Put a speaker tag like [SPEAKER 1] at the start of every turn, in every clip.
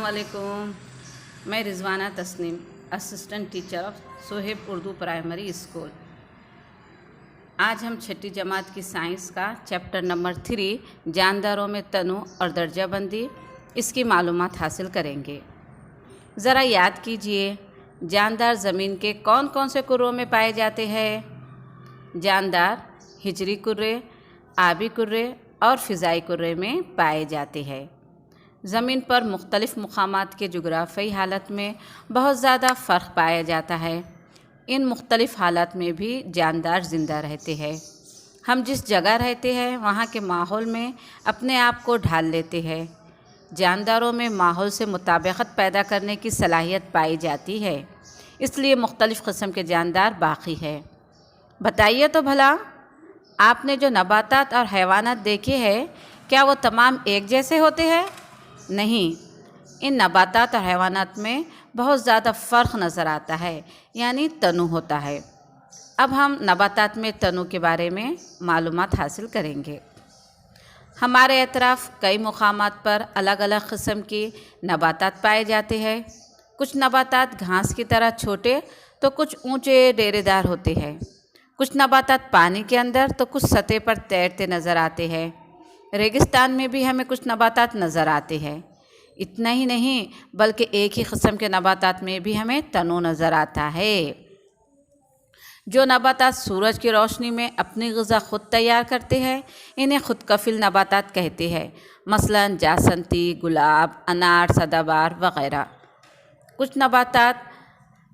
[SPEAKER 1] अस्सलाम वालेकुम। मैं Rizwana Tasneem, assistant teacher of Sohaib Urdu primary school. आज हम छठी जमात की साइंस का चैप्टर नंबर 3 जानदारों में तनु और दर्जाबंदी इसकी मालूमात हासिल करेंगे। ज़रा याद कीजिए, जानदार ज़मीन के कौन कौन से कुर्रों में पाए जाते हैं? जानदार हिजरी कुर्रे, आबी कुर्रे और फ़िज़ाई कुर्रे में पाए जाते हैं। ज़मीन पर मुख्तलिफ़ मकामात के जुग़राफ़ी हालत में बहुत ज़्यादा फ़र्क पाया जाता है। इन मुख्तलिफ़ हालात में भी जानदार ज़िंदा रहते हैं। हम जिस जगह रहते हैं वहाँ के माहौल में अपने आप को ढाल लेते हैं। जानदारों में माहौल से मुताबिकत पैदा करने की सलाहियत पाई जाती है, इसलिए मुख्तलिफ़ क़िस्म के जानदार बाक़ी है। बताइए तो भला, आपने जो नबातात और हैवानात देखे हैं, क्या वो तमाम एक जैसे होते हैं? नहीं, इन नबातात और हैवानात में बहुत ज़्यादा फ़र्क नज़र आता है, यानी तनु होता है। अब हम नबातात में तनु के बारे में मालूमात हासिल करेंगे। हमारे अतराफ़ कई मुकामात पर अलग अलग क़िस्म की नबातात पाए जाते हैं। कुछ नबातात घास की तरह छोटे तो कुछ ऊंचे डेरेदार होते हैं। कुछ नबातात पानी के अंदर तो कुछ सतह पर तैरते नज़र आते हैं। रेगिस्तान में भी हमें कुछ नबातात नज़र आते हैं। इतना ही नहीं बल्कि एक ही क़िस्म के नबातात में भी हमें तनु नज़र आता है। जो नबातात सूरज की रोशनी में अपनी ग़िज़ा ख़ुद तैयार करते हैं, इन्हें ख़ुद कफ़िल नबातात कहते हैं। मसलन जासंती, गुलाब, अनार, सदाबहार वग़ैरह। कुछ नबातात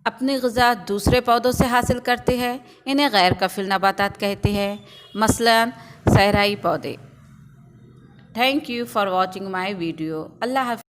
[SPEAKER 1] अपनी ग़िज़ा दूसरे पौधों से हासिल करते हैं, इन्हें गैर कफ़िल नबातात कहते हैं। मसलन सहराई पौधे। Thank you for watching my video. अल्लाह हाफ़िज़।